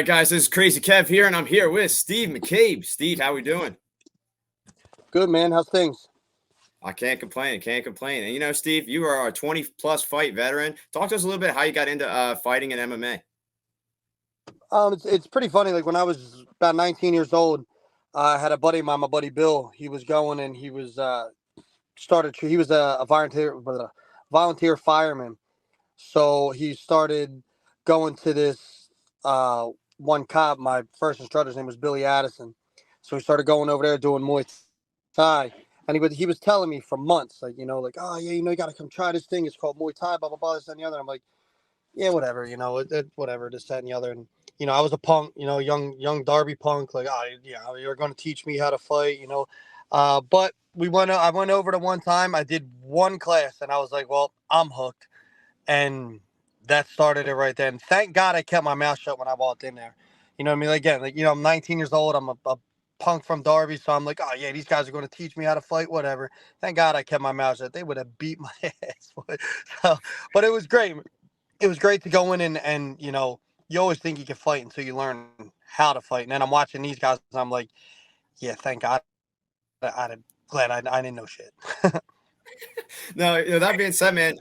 right, guys, this is Crazy Kev here, and I'm here with Steve McCabe. Steve, how we doing? Good, man. How's things? I can't complain. Can't complain. And Steve, you are a 20-plus fight veteran. Talk to us a little bit how you got into fighting in MMA. It's pretty funny. Like when I was about 19 years old, I had a buddy of mine, my buddy Bill. He was going and he was started. He was a volunteer fireman. So he started going to this one cop. My first instructor's name was Billy Addison. So he started going over there doing Muay Thai. And he was telling me for months, like, oh yeah, you got to come try this thing. It's called Muay Thai, blah blah blah, this and the other. I'm like, yeah, whatever, whatever, this, that, and the other. And I was a punk, young Darby punk. Like, oh yeah, you're going to teach me how to fight, But I went over to one time. I did one class, and I was like, well, I'm hooked, and that started it right there. And thank God I kept my mouth shut when I walked in there. You know what I mean? Again, I'm 19 years old. I'm a punk from Darby, so I'm like, oh yeah, these guys are going to teach me how to fight, whatever. Thank God I kept my mouth shut. They would have beat my ass. But it was great. It was great to go in and you always think you can fight until you learn how to fight. And then I'm watching these guys and I'm like, yeah, thank God. I'm glad I didn't know shit. No, that being said, man,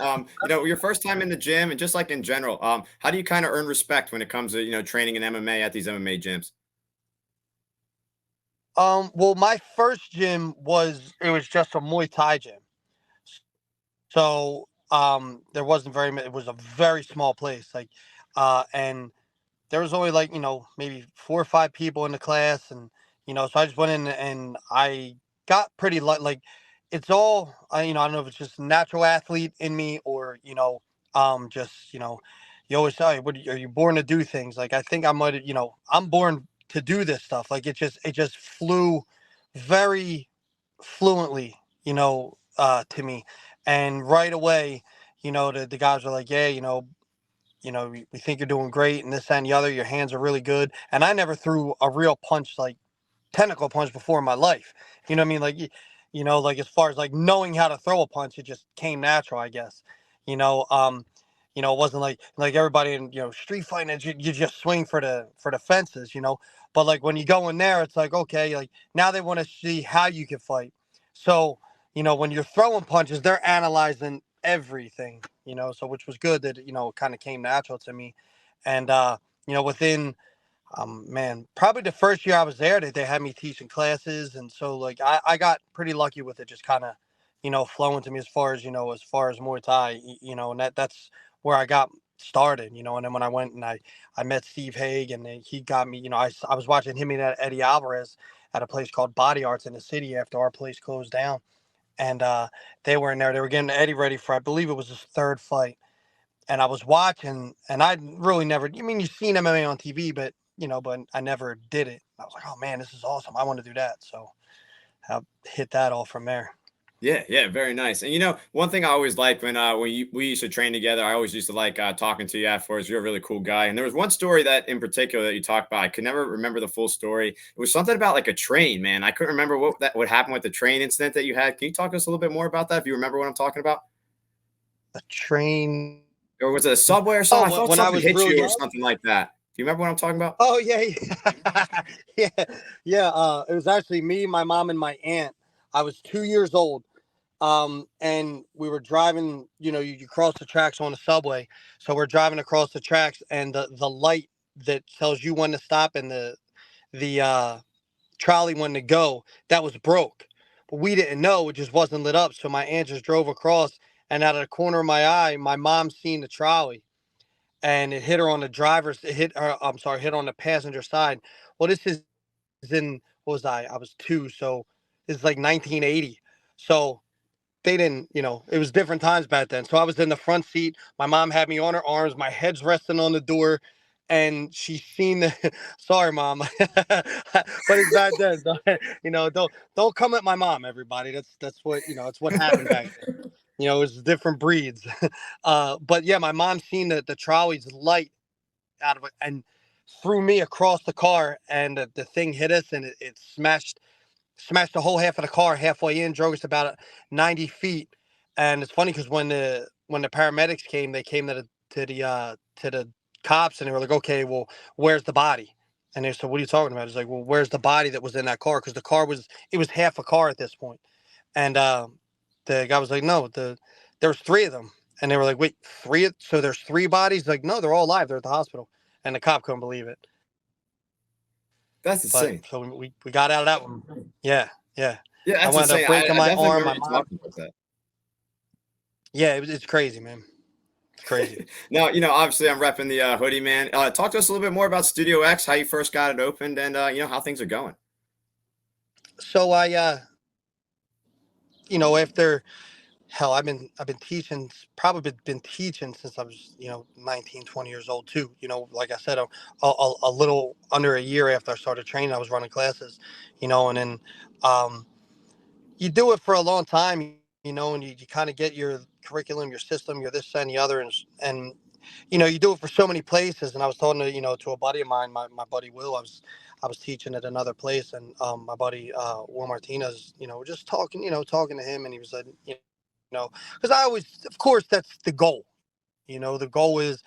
your first time in the gym and just like in general, how do you kind of earn respect when it comes to, training in MMA at these MMA gyms? Well, my first gym was just a Muay Thai gym. So, there wasn't very many, it was a very small place. And there was only like, maybe 4 or 5 people in the class. And, so I just went in and I got pretty like it's all, I don't know if it's just a natural athlete in me or, just, you always say, are you born to do things? Like, I think I might have, I'm born to do this stuff. Like it just flew very fluently, to me. And right away, the guys were like, yeah, we think you're doing great and this that, and the other. Your hands are really good. And I never threw a real punch, like technical punch, before in my life. You know what I mean? Like, like as far as like knowing how to throw a punch, it just came natural, I guess. You know, um, it wasn't like everybody in street fighting. You just swing for the fences. But like when you go in there, it's like, okay, like now they want to see how you can fight. So when you're throwing punches, they're analyzing everything. So which was good that it kind of came natural to me. And within man, probably the first year I was there, they had me teaching classes, and so like I got pretty lucky with it, just kind of flowing to me as far as Muay Thai, and that's where I got started. And then when I went and I met Steve Haig, and then he got me. I was watching him and Eddie Alvarez at a place called Body Arts in the city after our place closed down, and they were in there. They were getting Eddie ready for, I believe it was his third fight. And I was watching, and I really never. I mean, you've seen MMA on TV, but I never did it. I was like, oh man, this is awesome. I want to do that. So I hit that all from there. Yeah, very nice. And one thing I always liked when we used to train together, I always used to like talking to you afterwards. You're a really cool guy. And there was one story that in particular that you talked about. I could never remember the full story. It was something about like a train, man. I couldn't remember what happened with the train incident that you had. Can you talk to us a little bit more about that if you remember what I'm talking about? A train. Or was it a subway or something? I thought When I something was hit really you or young. something like that. Do you remember what I'm talking about? Oh yeah, yeah, yeah. It was actually me, my mom, and my aunt. I was 2 years old. And we were driving. You cross the tracks on the subway, so we're driving across the tracks, and the light that tells you when to stop and the trolley when to go, that was broke. But we didn't know, it just wasn't lit up. So my aunt just drove across, and out of the corner of my eye, my mom seen the trolley, and it hit her on the driver's. It hit her. I'm sorry, hit on the passenger side. Well, this is in, what was I? I was 2, so it's like 1980. So they didn't, it was different times back then. So I was in the front seat. My mom had me on her arms. My head's resting on the door, and she seen the. Sorry, mom, but it's back then. So, don't come at my mom, everybody. That's what it's what happened back then. It was different breeds. But yeah, my mom seen the trolley's light out of it and threw me across the car, and the thing hit us, and it smashed the whole half of the car halfway in, drove us about 90 feet. And it's funny because when the paramedics came, they came to the cops, and they were like, okay, well, where's the body? And they said, what are you talking about? It's like, well, where's the body that was in that car? Because the car was, it was half a car at this point. And the guy was like, no, there was three of them. And they were like, wait, three? So there's three bodies? Like, no, they're all alive. They're at the hospital. And the cop couldn't believe it. That's But insane. so we got out of that one. Yeah, yeah. Yeah, I that's wound up insane. breaking I my definitely arm. remember My you mom. talking about that. Yeah, it's crazy, man. It's crazy. Now, obviously I'm repping the hoodie, man. Talk to us a little bit more about Studio X, how you first got it opened, and how things are going. So I, after hell, I've been teaching, probably been teaching since I was 19, 20 years old too. Like I said, a little under a year after I started training, I was running classes. And then um, you do it for a long time. And you kind of get your curriculum, your system, your this and the other, and you do it for so many places. And I was talking to a buddy of mine, my buddy Will. I was teaching at another place, and my buddy Will Martinez, we're just talking, talking to him, and he was like, because I always, of course, that's the goal. The goal is,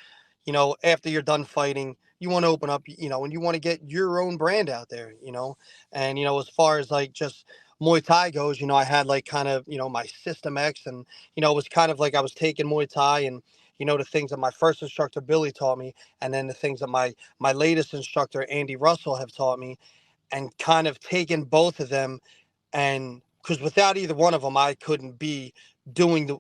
after you're done fighting, you want to open up, and you want to get your own brand out there, and as far as like just Muay Thai goes, I had like kind of, my System X, and it was kind of like I was taking Muay Thai and the things that my first instructor Billy taught me, and then the things that my latest instructor Andy Russell have taught me, and kind of taking both of them, and because without either one of them, I couldn't be doing the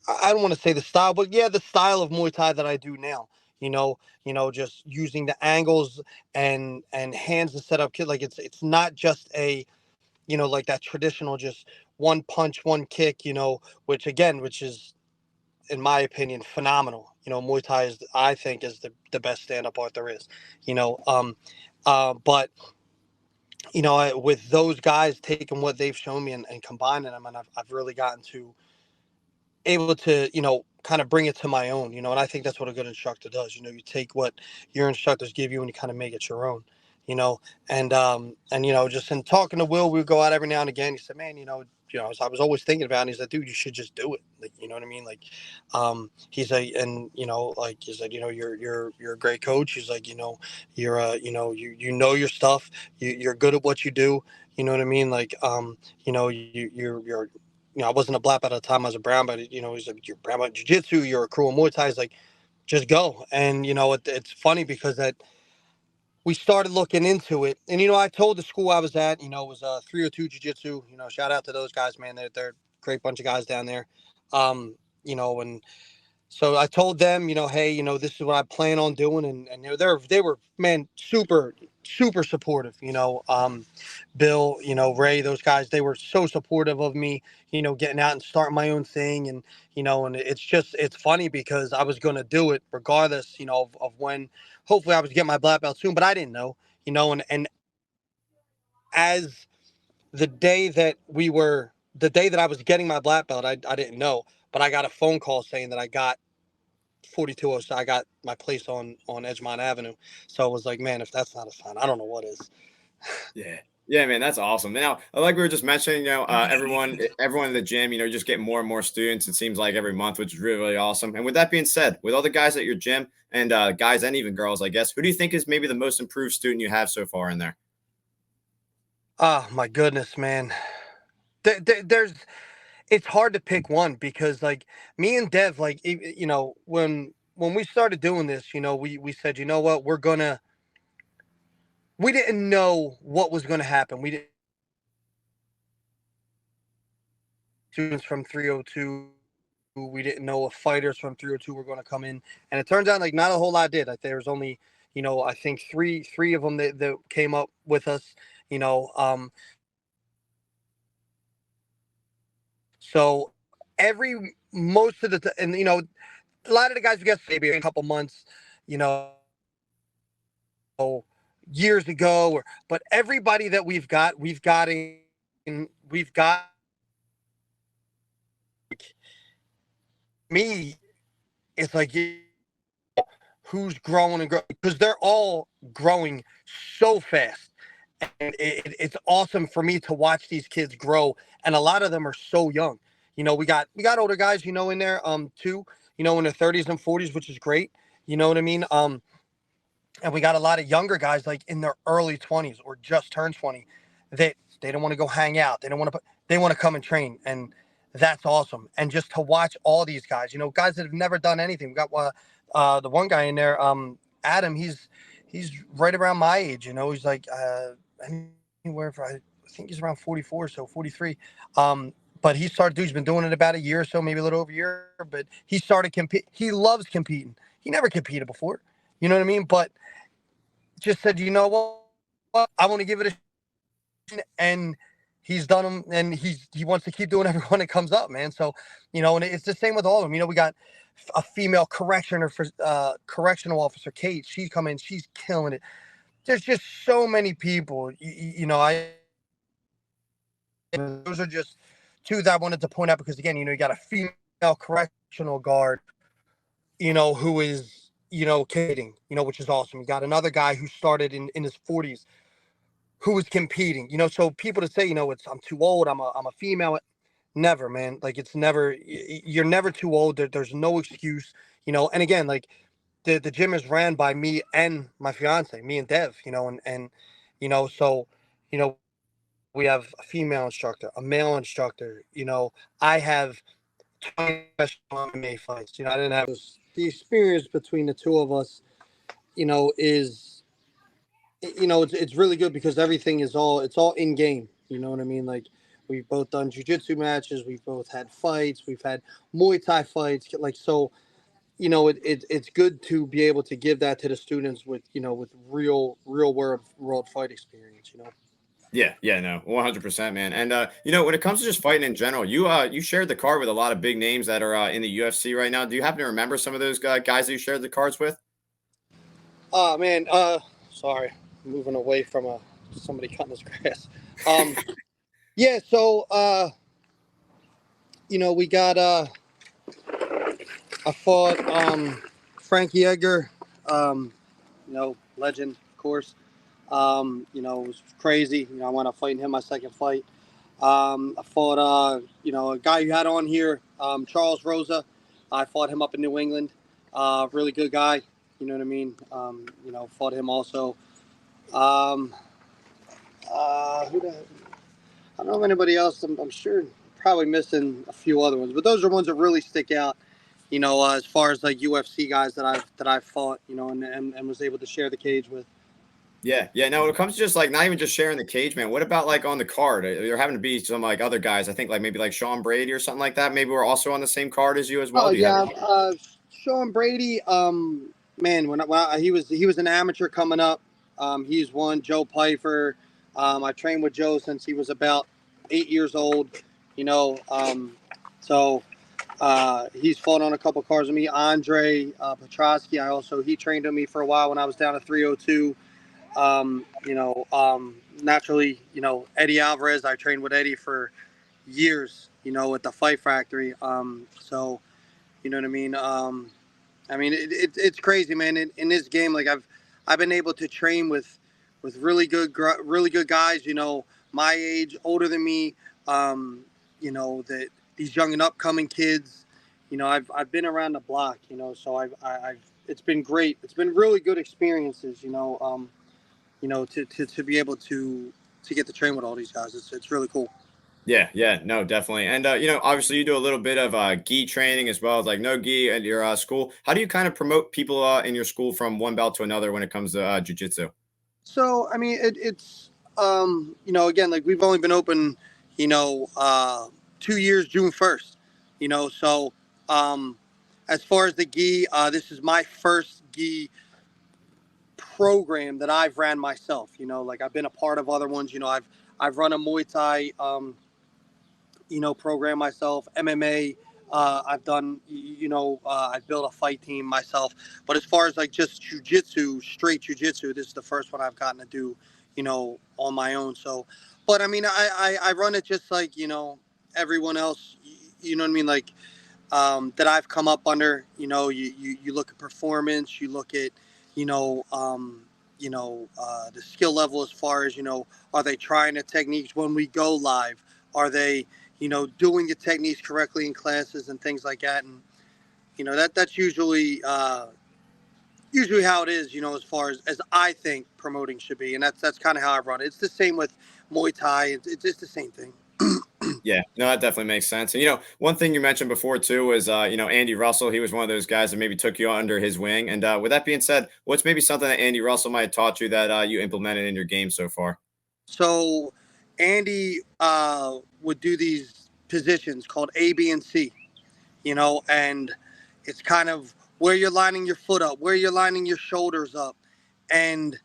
I don't want to say the style, but yeah, the style of Muay Thai that I do now. Just using the angles and hands to set up kid. Like it's not just a, like that traditional just one punch, one kick. Which is in my opinion phenomenal. Muay Thai is, I think, is the best stand up art there is. But with those guys taking what they've shown me and combining them, and I've really gotten to able to kind of bring it to my own, and I think that's what a good instructor does. You take what your instructors give you and you kind of make it your own. you know and just in talking to Will, we would go out every now and again. He said, man, I was always thinking about it. And he's like, dude, you should just do it. Like, you know what I mean? Like, he's like, and like, he's like, you're a great coach. He's like, you're you know your stuff. You're good at what you do. You know what I mean? Like, you're I wasn't a black belt at the time. I was a brown belt. He's like, you're brown belt jiu-jitsu. You're a crew of Muay Thai. He's like, just go. And it's funny because that we started looking into it. And I told the school I was at, it was 302 Jiu-Jitsu. Shout out to those guys, man. They're a great bunch of guys down there. And so I told them, hey, this is what I plan on doing, and they were, man, super super supportive. Bill, Ray, those guys, they were so supportive of me, getting out and starting my own thing, and it's funny because I was going to do it regardless, of when. Hopefully, I was getting my black belt soon, but I didn't know, and as the day that I was getting my black belt, I didn't know, but I got a phone call saying that I got 42. So I got my place on Edgemont Avenue. So I was like, man, if that's not a sign, I don't know what is. Yeah. Yeah, man, that's awesome. Now, like we were just mentioning, everyone in the gym, just getting more and more students. It seems like every month, which is really, really awesome. And with that being said, with all the guys at your gym and guys and even girls, I guess, who do you think is maybe the most improved student you have so far in there? Oh my goodness, man. There's it's hard to pick one because like me and Dev, like when we started doing this, we said, you know what, we didn't know what was gonna happen. We didn't students from 302. We didn't know if fighters from 302 were going to come in, and it turns out like not a whole lot did. Like there was only, I think three of them that came up with us. You know, so every most of the and a lot of the guys we got maybe a couple months, you know, years ago, but everybody that we've got me. It's like who's growing and growing because they're all growing so fast, and it's awesome for me to watch these kids grow, and a lot of them are so young. We got older guys, in there too. in their 30s and 40s, which is great. You know what I mean? And we got a lot of younger guys like in their early 20s or just turned 20 that they don't want to go hang out. They don't want to they want to come and train, and that's awesome. And just to watch all these guys, guys that have never done anything. We got the one guy in there, Adam. He's right around my age. He's like anywhere from, I think he's around 44, so 43. But he's been doing it about a year or so, maybe a little over a year. But he started compete. He loves competing. He never competed before. You know what I mean? But just said, you know what? I want to give it a shot, and he's done them, and he wants to keep doing everyone that comes up, man. So, and it's the same with all of them. We got a female correctional officer, Kate. She's coming, she's killing it. There's just so many people. Those are just two that I wanted to point out because again, you got a female correctional guard, who is competing, which is awesome. You got another guy who started in his 40s who was competing, so people to say, I'm too old, I'm a female. Never, man. Like, it's never, you're never too old. There's no excuse, and again, like the gym is ran by me and my fiance, me and Dev, so, you know, we have a female instructor, a male instructor, I have 20 professional MMA fights, I didn't have the experience between the two of us, is, it's really good because everything is it's all in game. You know what I mean? Like, we've both done jiu-jitsu matches. We've both had fights. We've had Muay Thai fights. Like, so, it's good to be able to give that to the students with, with real world fight experience, Yeah, yeah, no, 100%, man. And when it comes to just fighting in general, you shared the card with a lot of big names that are in the UFC right now. Do you happen to remember some of those guys that you shared the cards with? Oh, man. Sorry. Moving away from somebody cutting his grass. Yeah, so we got I fought Frankie Edgar, legend, of course. It was crazy. I wound up fighting him my second fight. I fought a guy you had on here, Charles Rosa. I fought him up in New England. Really good guy. You know what I mean? Fought him also. Who the, I don't know of anybody else. I'm sure probably missing a few other ones, but those are ones that really stick out. As far as like UFC guys that I've fought, and was able to share the cage with. Yeah, yeah. Now, when it comes to just like not even just sharing the cage, man. What about like on the card? There having to be some like other guys. I think like maybe like Sean Brady or something like that. Maybe we're also on the same card as you as well. Oh Do you yeah, have? Sean Brady. Man, when he was an amateur coming up. He's one. Joe Pfeiffer. I trained with Joe since he was about 8 years old. So he's fought on a couple cars with me. Andre Petrosky. He trained with me for a while when I was down to 302. Naturally, Eddie Alvarez. I trained with Eddie for years. At the Fight Factory. So you know what I mean. It's crazy, man. In this game, like I've been able to train with really good guys. My age, older than me. That these young and upcoming kids. I've been around the block. So I've it's been great. It's been really good experiences. To be able to get to train with all these guys. It's really cool. Yeah, yeah, no, definitely. And obviously you do a little bit of gi training as well as like no gi at your school. How do you kind of promote people in your school from one belt to another when it comes to jujitsu? So it's again, like we've only been open 2 years, June 1st. So as far as the gi, this is my first gi program that I've ran myself. Like I've been a part of other ones. I've run a Muay Thai program myself, MMA. I've done, I've built a fight team myself. But as far as like just jujitsu, straight jujitsu, this is the first one I've gotten to do, on my own. So, but I run it just like, everyone else, you know what I mean? Like, that I've come up under, you look at performance, you look at, the skill level as far as, are they trying the techniques when we go live? Are they, doing the techniques correctly in classes and things like that? And, That's usually how it is, as far as I think promoting should be, and that's kind of how I run it. It's the same with Muay Thai. It's the same thing. Yeah, no, that definitely makes sense. And one thing you mentioned before too was Andy Russell. He was one of those guys that maybe took you under his wing. And with that being said, what's maybe something that Andy Russell might have taught you that you implemented in your game so far? So Andy would do these positions called A, B, and C, and it's kind of where you're lining your foot up, where you're lining your shoulders up. And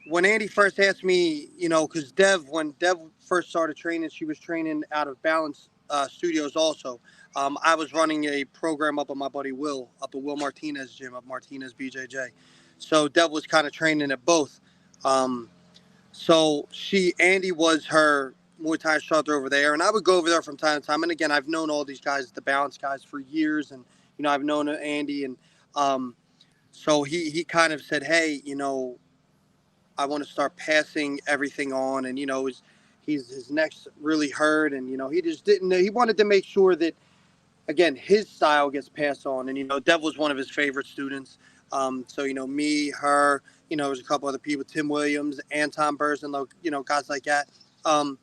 when Andy first asked me, because when Dev first started training, she was training out of Balance Studios also. I was running a program up at my buddy Will, up at Will Martinez gym, up Martinez BJJ. So Dev was kind of training at both. Um, so Andy was her Muay Thai instructor over there, and I would go over there from time to time. And again, I've known all these guys, the Balance guys, for years, and I've known Andy, and um, so he kind of said, hey, I want to start passing everything on, and his neck's really hurt, and he just didn't. He wanted to make sure that again his style gets passed on, and Dev was one of his favorite students. So me, her, there's a couple other people, Tim Williams, Anton Burson, guys like that. Um,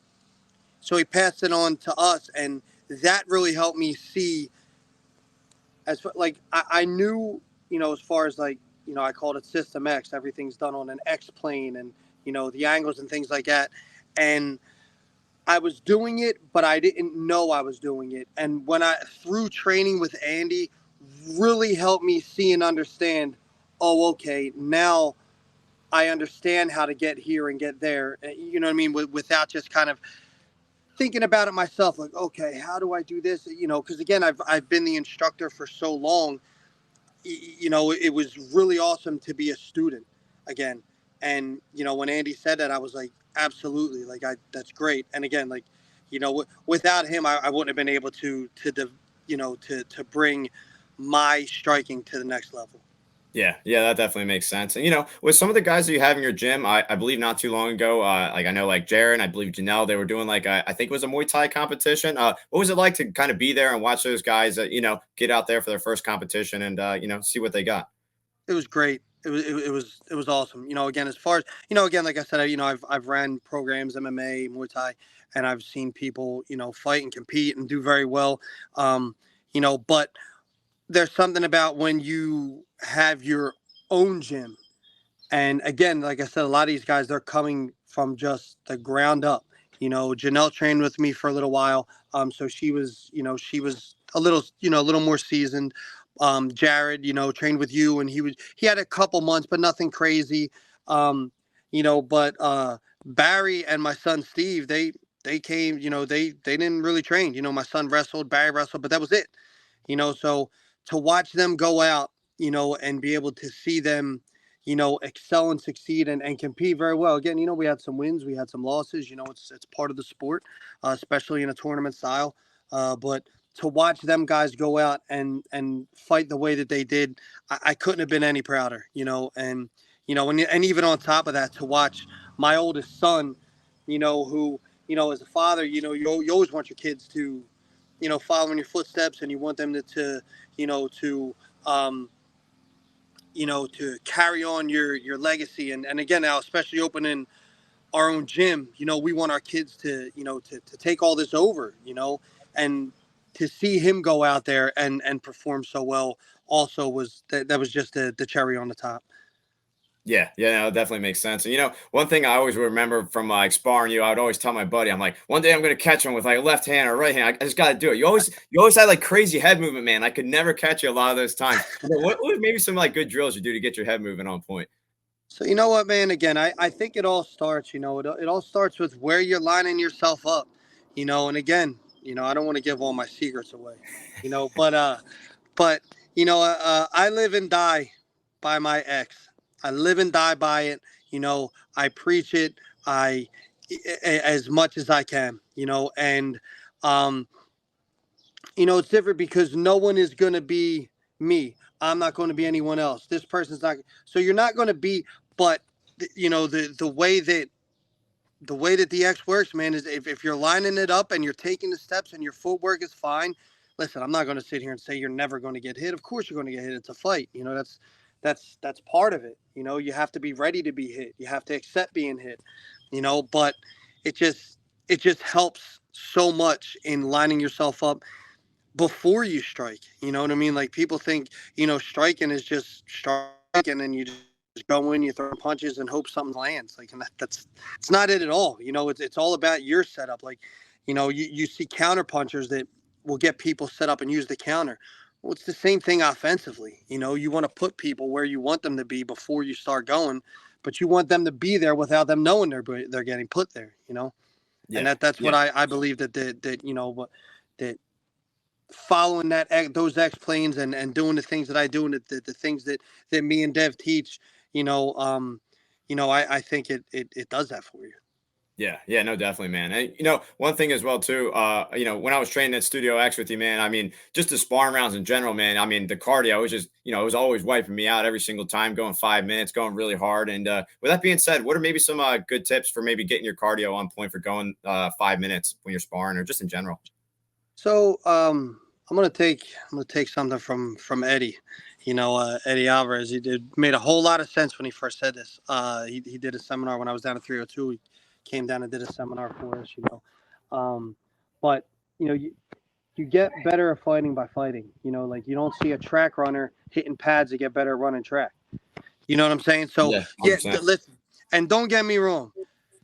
so he passed it on to us, and that really helped me see I knew, as far as I called it System X. Everything's done on an X plane, and the angles and things like that. And I was doing it, but I didn't know I was doing it. And through training with Andy, really helped me see and understand. Oh, okay, now I understand how to get here and get there. You know what I mean? Without just kind of thinking about it myself, like, okay, how do I do this? Because again, I've been the instructor for so long. It was really awesome to be a student again. And when Andy said that, I was like, absolutely, like that's great. And again, like, without him, I wouldn't have been able to bring my striking to the next level. Yeah, yeah, that definitely makes sense. And with some of the guys that you have in your gym, I believe not too long ago, like I know like Jared, I believe Janelle, they were doing like I think it was a Muay Thai competition. What was it like to kind of be there and watch those guys that get out there for their first competition and see what they got? It was great. It was awesome. Again, as far as again, like I said, I've ran programs, MMA, Muay Thai, and I've seen people fight and compete and do very well. But there's something about when you have your own gym. And again, like I said, a lot of these guys, they're coming from just the ground up. Janelle trained with me for a little while. So she was a little more seasoned. Jared, trained with you, and he had a couple months, but nothing crazy. But Barry and my son Steve, they came, they didn't really train. My son wrestled, Barry wrestled, but that was it. So to watch them go out, and be able to see them, excel and succeed and compete very well. Again, we had some wins, we had some losses. It's part of the sport, especially in a tournament style. But to watch them guys go out and fight the way that they did, I couldn't have been any prouder. And even on top of that, to watch my oldest son, who as a father, you always want your kids to follow in your footsteps, and you want them to you know to um, to carry on your legacy. And again, now especially opening our own gym, we want our kids to to take all this over, and to see him go out there and perform so well also that was just the cherry on the top. Yeah, yeah, no, it definitely makes sense. And one thing I always remember from like sparring you, I would always tell my buddy, I'm like, one day I'm gonna catch him with like a left hand or right hand. I just gotta do it. You always had like crazy head movement, man. I could never catch you a lot of those times. What maybe some like good drills you do to get your head moving on point? So you know what, man? Again, I think it all starts. It all starts with where you're lining yourself up. And again, I don't want to give all my secrets away. But I live and die by my X. I live and die by it. I preach it. As much as I can. And um, it's different because no one is going to be me. I'm not going to be anyone else. This person's not. So you're not going to be. But the way that the X works, man, is if you're lining it up and you're taking the steps and your footwork is fine, listen, I'm not going to sit here and say you're never going to get hit. Of course you're going to get hit. It's a fight. That's part of it. You have to be ready to be hit. You have to accept being hit. But it just helps so much in lining yourself up before you strike. You know what I mean? Like people think, striking is just striking and you just go in, you throw punches and hope something lands. Like, and that's it's not it at all. It's all about your setup. Like, you see counter punchers that will get people set up and use the counter. Well, it's the same thing offensively. You want to put people where you want them to be before you start going, but you want them to be there without them knowing they're getting put there. And Yeah, that's what yeah. I believe that following those X planes and doing the things that I do and the things that me and Dev teach, I think it does that for you. Yeah, yeah, no, definitely, man. And one thing as well too, when I was training at Studio X with you, man, I mean, just the sparring rounds in general, man. I mean, the cardio was just, it was always wiping me out every single time, going 5 minutes, going really hard. And with that being said, what are maybe some good tips for maybe getting your cardio on point for going 5 minutes when you're sparring or just in general? So I'm gonna take something from Eddie. Eddie Alvarez. He made a whole lot of sense when he first said this. He did a seminar when I was down at 302. He came down and did a seminar for us. But you get better at fighting by fighting. Like you don't see a track runner hitting pads to get better at running track. You know what I'm saying? So Yeah, yeah, 100%. listen, and don't get me wrong.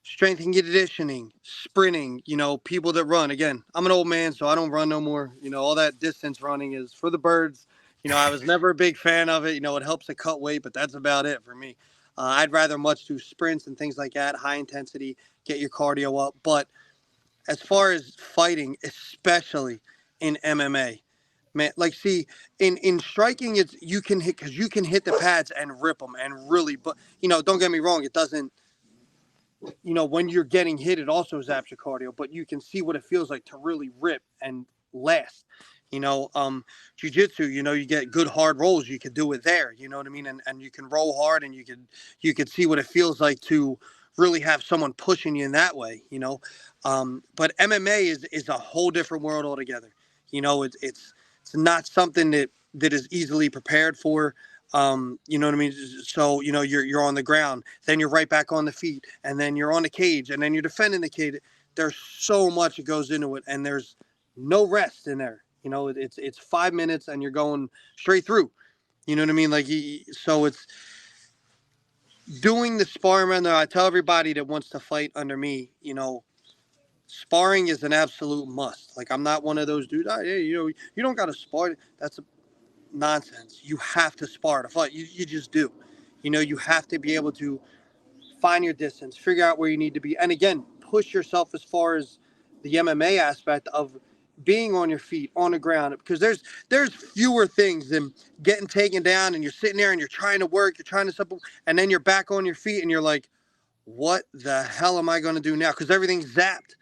Strength and conditioning, sprinting, people that run. Again, I'm an old man, so I don't run no more. All that distance running is for the birds. I was never a big fan of it. It helps to cut weight, but that's about it for me. I'd rather much do sprints and things like that, high intensity, get your cardio up. But as far as fighting, especially in MMA, man, like see, in striking, it's you can hit because you can hit the pads and rip them and really. But don't get me wrong, it doesn't. When you're getting hit, it also zaps your cardio, but you can see what it feels like to really rip and last. Jiu-jitsu, you get good hard rolls. You could do it there. You know what I mean? And you can roll hard and you could see what it feels like to really have someone pushing you in that way, but MMA is a whole different world altogether. It's not something that is easily prepared for. You know what I mean? So, you're on the ground, then you're right back on the feet, and then you're on the cage, and then you're defending the cage. There's so much that goes into it, and there's no rest in there. It's 5 minutes, and you're going straight through. You know what I mean? Like, so it's doing the sparring under. I tell everybody that wants to fight under me, sparring is an absolute must. Like, I'm not one of those dudes. Hey, you don't got to spar. That's nonsense. You have to spar to fight. You just do. You have to be able to find your distance, figure out where you need to be, and again, push yourself as far as the MMA aspect of being on your feet on the ground, because there's fewer things than getting taken down and you're sitting there and you're trying to work, you're trying to support, and then you're back on your feet and you're like, what the hell am I going to do now? Because everything's zapped.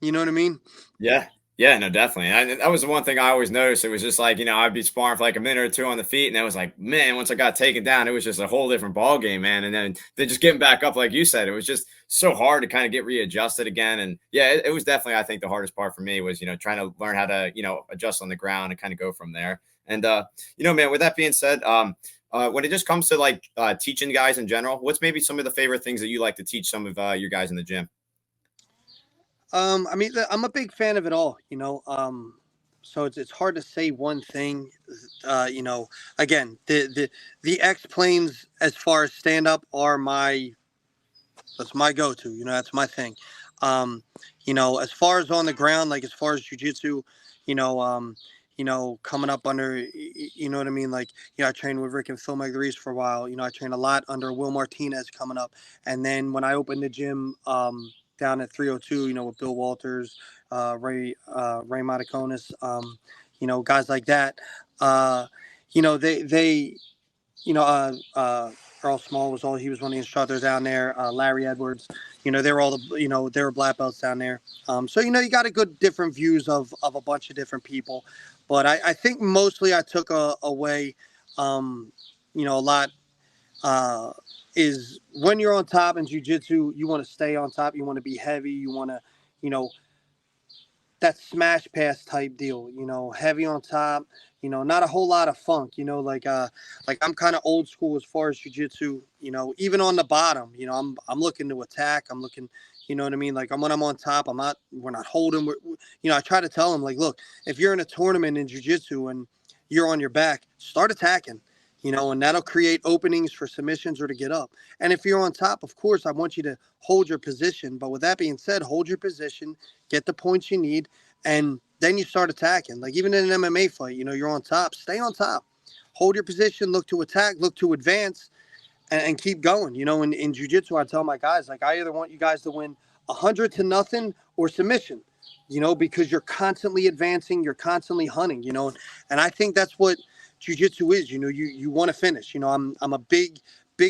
You know what I mean? Yeah. Yeah, no, definitely. And that was the one thing I always noticed. It was just like, I'd be sparring for like a minute or two on the feet. And I was like, man, once I got taken down, it was just a whole different ball game, man. And then just getting back up, like you said, it was just so hard to kind of get readjusted again. And yeah, it was definitely, I think the hardest part for me was, trying to learn how to, adjust on the ground and kind of go from there. And, man, with that being said, when it just comes to like teaching guys in general, what's maybe some of the favorite things that you like to teach some of your guys in the gym? I mean, I'm a big fan of it all, so it's hard to say one thing. Again, the X planes as far as stand up are that's my go to. That's my thing. As far as on the ground, like as far as jujitsu, you know, um, coming up under, you know what I mean? Like, I trained with Rick and Phil Magarice for a while. I trained a lot under Will Martinez coming up. And then when I opened the gym, down at 302, with Bill Walters, Ray Mataconis, guys like that, they Earl Small he was one of the instructors down there. Larry Edwards, they were all they were black belts down there. So you got a good different views of a bunch of different people, but I think mostly I took away, a lot. Is when you're on top in jiu-jitsu, you want to stay on top. You want to be heavy. You want to, you know, that smash pass type deal, heavy on top, not a whole lot of funk, like I'm kind of old school as far as jiu-jitsu, even on the bottom, I'm looking to attack. I'm looking, you know what I mean? Like when I'm on top, we're not holding, I try to tell them like, look, if you're in a tournament in jiu-jitsu and you're on your back, start attacking, and that'll create openings for submissions or to get up. And if you're on top, of course, I want you to hold your position. But with that being said, hold your position, get the points you need, and then you start attacking. Like even in an MMA fight, you're on top, stay on top, hold your position, look to attack, look to advance, and keep going. In jiu-jitsu, I tell my guys, like, I either want you guys to win 100-0 or submission, because you're constantly advancing, you're constantly hunting, and I think that's what jiu-jitsu is. You want to finish. I'm a big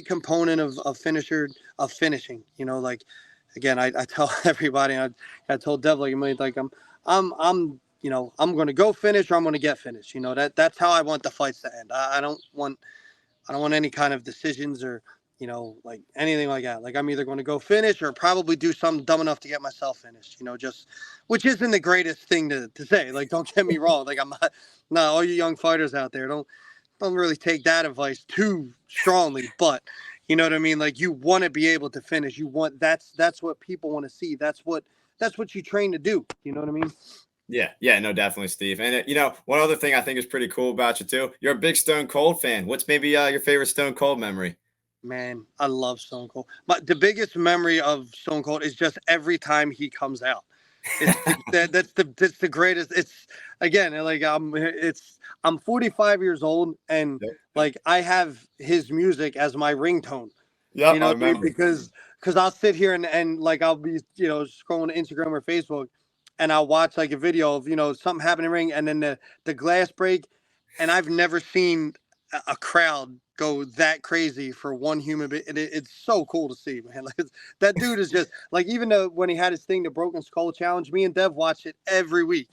component of finishing. Like, again, I tell everybody, I told Dev like a million, like I'm going to go finish or I'm going to get finished. That's how I want the fights to end. I don't want any kind of decisions or, like anything like that. Like I'm either going to go finish or probably do something dumb enough to get myself finished, just, which isn't the greatest thing to say. Like, don't get me wrong. Like I'm not all you young fighters out there. Don't really take that advice too strongly, but you know what I mean? Like you want to be able to finish. That's what people want to see. That's what you train to do. You know what I mean? Yeah, no, definitely, Steve. And one other thing I think is pretty cool about you too. You're a big Stone Cold fan. What's maybe your favorite Stone Cold memory? Man, I love Stone Cold. But the biggest memory of Stone Cold is just every time he comes out. That's the greatest. It's again like I'm 45 years old and Yep. like I have his music as my ringtone. Yep, I remember. Because I'll sit here and like I'll be scrolling Instagram or Facebook and I'll watch like a video of something happening in the ring and then the glass break, and I've never seen a crowd go that crazy for one human being. It's so cool to see, man. Like, that dude is just like, even though when he had his thing, the Broken Skull Challenge, me and Dev watch it every week.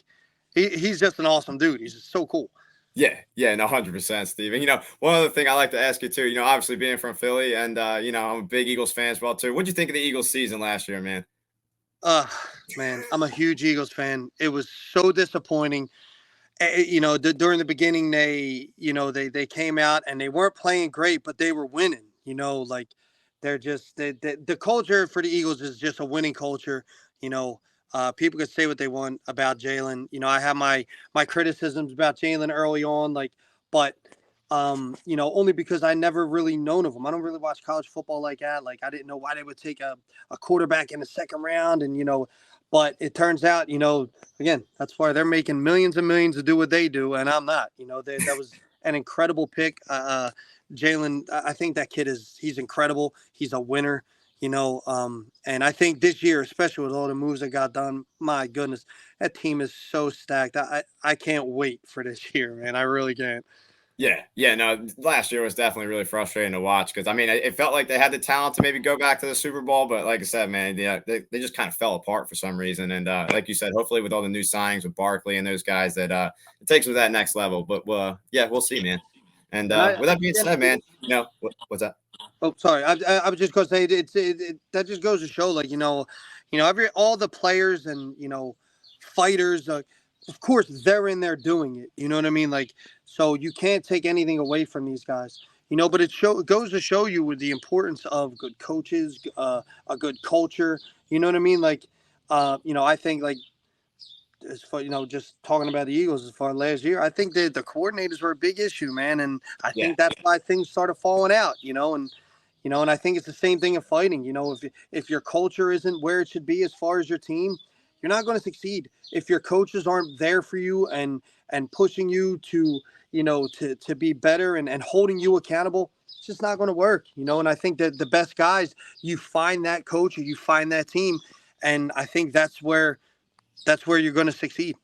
He's just an awesome dude. He's just so cool. Yeah, no, 100%, Steve. And one other thing I like to ask you too. Obviously being from Philly, and I'm a big Eagles fan as well too. What'd you think of the Eagles season last year, man? Man, I'm a huge Eagles fan. It was so disappointing. During the beginning, they came out and they weren't playing great, but they were winning. Like they're just the culture for the Eagles is just a winning culture. People could say what they want about Jalen. I have my criticisms about Jalen early on, like, but only because I never really known of them. I don't really watch college football like that. Like I didn't know why they would take a quarterback in the second round, and but it turns out, again, that's why they're making millions and millions to do what they do, and I'm not. That was an incredible pick. Jalen, I think that kid he's incredible. He's a winner, and I think this year, especially with all the moves that got done, my goodness, that team is so stacked. I can't wait for this year, man. I really can't. Yeah, no, last year was definitely really frustrating to watch because, it felt like they had the talent to maybe go back to the Super Bowl, but like I said, man, yeah, they just kind of fell apart for some reason. And like you said, hopefully with all the new signings with Barkley and those guys that it takes them to that next level. But yeah, we'll see, man. And with that being said, man, what's that? Oh, sorry. I was just going to say that just goes to show, like, all the players and, fighters, of course, they're in there doing it. You know what I mean? Like, so you can't take anything away from these guys, but it goes to show you with the importance of good coaches, a good culture. You know what I mean? Like, I think like, as far, just talking about the Eagles as far as last year, I think that the coordinators were a big issue, man. And I think that's why things started falling out, and I think it's the same thing in fighting. If your culture isn't where it should be as far as your team, you're not going to succeed. If your coaches aren't there for you and pushing you to, to be better and holding you accountable, it's just not going to work, and I think that the best guys, you find that coach or you find that team. And I think that's where you're going to succeed.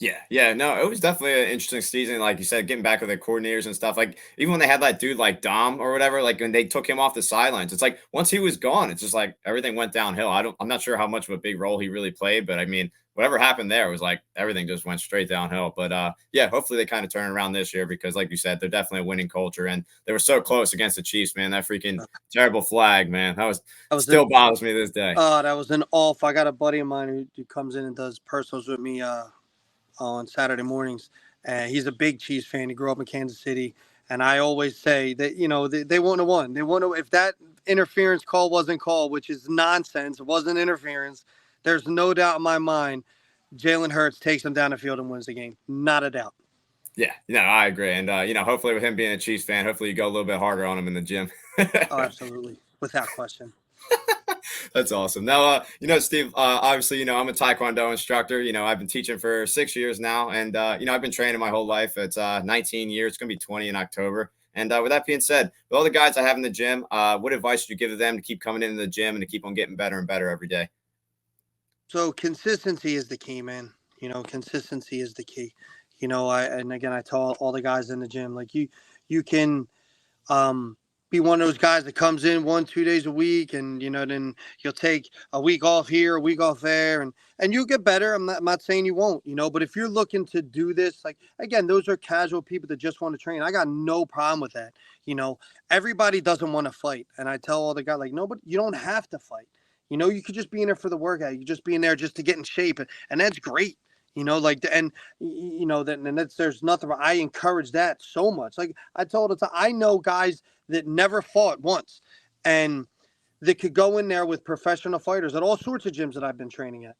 Yeah, no, it was definitely an interesting season. Like you said, getting back with the coordinators and stuff. Like even when they had that dude like Dom or whatever, like when they took him off the sidelines, it's like once he was gone, it's just like everything went downhill. I'm not sure how much of a big role he really played, but I mean, whatever happened there was like everything just went straight downhill. But yeah, hopefully they kind of turn around this year because, like you said, they're definitely a winning culture, and they were so close against the Chiefs, man. That freaking terrible flag, man, that was That was an still bothers me to this day. that was an off. I got a buddy of mine who comes in and does personals with me on Saturday mornings. And he's a big Chiefs fan. He grew up in Kansas City. And I always say that, they wouldn't have won. They wouldn't have, if that interference call wasn't called, which is nonsense, it wasn't interference. There's no doubt in my mind Jalen Hurts takes them down the field and wins the game. Not a doubt. Yeah, no, I agree. And hopefully with him being a Chiefs fan, hopefully you go a little bit harder on him in the gym. Oh, absolutely. Without question. That's awesome. Now, Steve, obviously, I'm a Taekwondo instructor. I've been teaching for 6 years now, and I've been training my whole life. It's 19 years. It's gonna be 20 in October. And with that being said, with all the guys I have in the gym, what advice would you give to them to keep coming into the gym and to keep on getting better and better every day? So consistency is the key, man. Consistency is the key. And again, I tell all the guys in the gym, like you can um, be one of those guys that comes in 1, 2 days a week, and then you'll take a week off here, a week off there, and you'll get better. I'm not saying you won't, but if you're looking to do this, like again, those are casual people that just want to train. I got no problem with that. Everybody doesn't want to fight, and I tell all the guys like, no, but you don't have to fight. You could just be in there for the workout. You could just be in there just to get in shape, and that's great. Like, and that, and that's, there's nothing. I encourage that so much. Like I told it, I know guys that never fought once, and that could go in there with professional fighters at all sorts of gyms that I've been training at,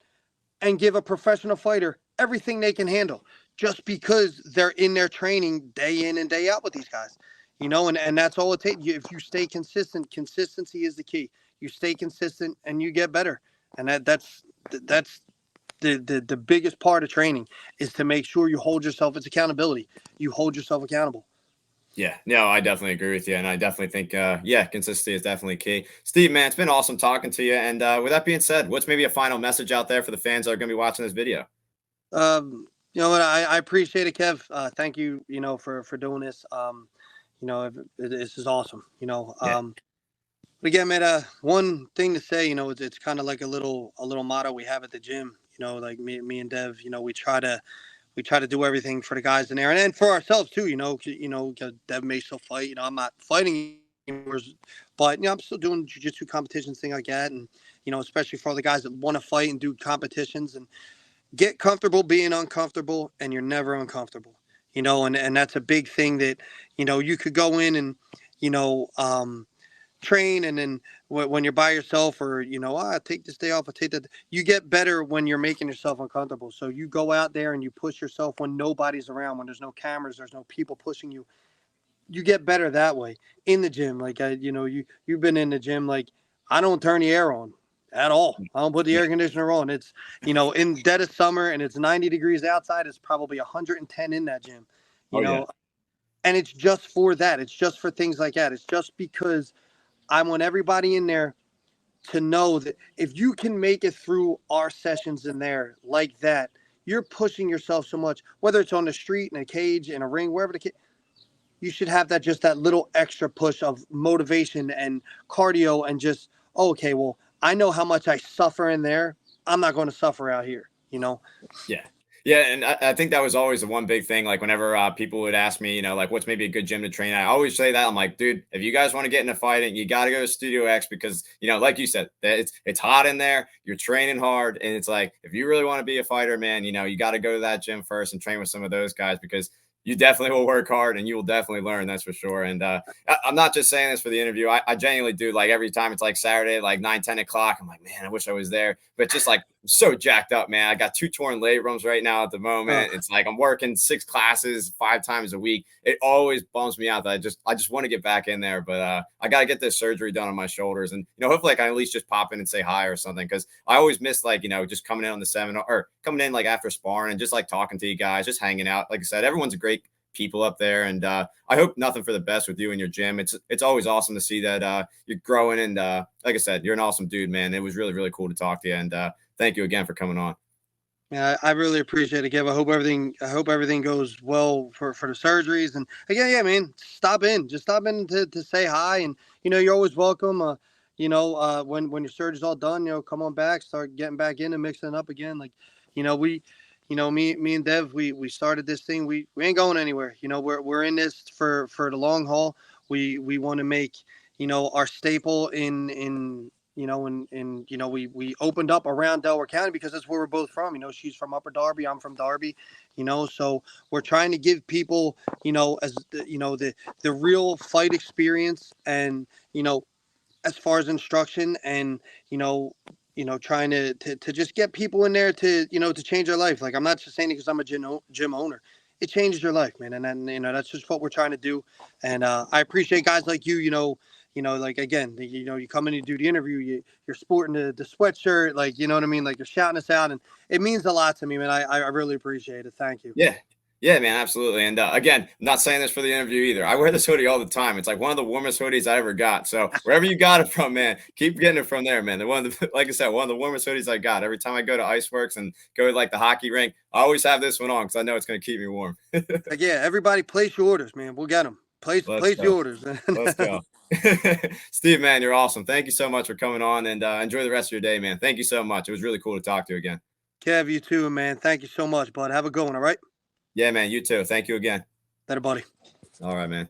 and give a professional fighter everything they can handle, just because they're in their training day in and day out with these guys. And that's all it takes. If you stay consistent, consistency is the key. You stay consistent and you get better, and that's the biggest part of training, is to make sure you hold yourself. It's accountability. You hold yourself accountable. Yeah, no, I definitely agree with you. And I definitely think, yeah, consistency is definitely key. Steve, man, it's been awesome talking to you. And with that being said, what's maybe a final message out there for the fans that are going to be watching this video? You know what? I appreciate it, Kev. Thank you, for doing this. This is awesome. Yeah. But again, man, one thing to say, it's kind of like a little motto we have at the gym. Like me and Dev, we try to do everything for the guys in there, and for ourselves too. 'Cause Dev may still fight. I'm not fighting anymore, but I'm still doing jiu-jitsu competitions, thing like that, and especially for all the guys that want to fight and do competitions, and get comfortable being uncomfortable, and you're never uncomfortable. And that's a big thing that you could go in and you know um, train, and then when you're by yourself, or take this day off, I take that, you get better when you're making yourself uncomfortable. So you go out there and you push yourself when nobody's around, when there's no cameras, there's no people pushing you. You get better that way in the gym. Like you've been in the gym. Like I don't turn the air on at all. I don't put the Yeah. air conditioner on. It's in dead of summer and it's 90 degrees outside. It's probably 110 in that gym. you Oh, yeah. know and it's just for that. It's just for things like that. It's just because I want everybody in there to know that if you can make it through our sessions in there like that, you're pushing yourself so much, whether it's on the street, in a cage, in a ring, wherever you should have that little extra push of motivation and cardio, and just, oh, okay, well, I know how much I suffer in there. I'm not going to suffer out here. Yeah. Yeah, and I think that was always the one big thing. Like whenever people would ask me, like what's maybe a good gym to train at, I always say that. I'm like, dude, if you guys want to get into fighting, you got to go to Studio X because like you said, it's hot in there. You're training hard, and it's like if you really want to be a fighter, man, you got to go to that gym first and train with some of those guys because you definitely will work hard and you will definitely learn. That's for sure. And I'm not just saying this for the interview. I genuinely do. Like every time it's like Saturday, like 9, 10 o'clock, I'm like, man, I wish I was there. But just like I'm so jacked up, man. I got 2 torn labrums right now at the moment. It's like I'm working 6 classes 5 times a week. It always bums me out that I just want to get back in there. But I got to get this surgery done on my shoulders. And, hopefully I can at least just pop in and say hi or something. Cause I always miss like, just coming in on the seminar or coming in like after sparring and just like talking to you guys, just hanging out. Like I said, everyone's a great people up there, and I hope nothing for the best with you and your gym. It's always awesome to see that you're growing, and like I said, you're an awesome dude, man. It was really, really cool to talk to you, and thank you again for coming on. Yeah, I really appreciate it, Kev. I hope everything goes well for the surgeries. And again, yeah, man, stop in. Just stop in to say hi. And you're always welcome. When your surgery's all done, come on back, start getting back in and mixing it up again. Like, we, me and Dev, we started this thing. We ain't going anywhere. We're in this for the long haul. We want to make our staple we opened up around Delaware County because that's where we're both from. She's from Upper Darby, I'm from Darby. So we're trying to give people, as the real fight experience, and as far as instruction, and trying to just get people in there to change their life. Like, I'm not just saying it because I'm a gym owner. It changes your life, man, and then that's just what we're trying to do. And I appreciate guys like you. Like, again, you come in and do the interview. You're sporting the sweatshirt, like, you know what I mean. Like, you're shouting us out, and it means a lot to me, man. I really appreciate it. Thank you. Yeah. Yeah, man, absolutely. And again, I'm not saying this for the interview either. I wear this hoodie all the time. It's like one of the warmest hoodies I ever got. So wherever you got it from, man, keep getting it from there, man. They're one of the, like I said, one of the warmest hoodies I got. Every time I go to Iceworks and go to like the hockey rink, I always have this one on because I know it's going to keep me warm. Like, yeah, everybody place your orders, man. We'll get them. Let's Place the go. orders. Let's go. Steve, man, you're awesome. Thank you so much for coming on, and enjoy the rest of your day, man. Thank you so much. It was really cool to talk to you again. Kev, you too, man. Thank you so much, bud. Have a good one, all right? Yeah, man, you too. Thank you again. Later, buddy. All right, man.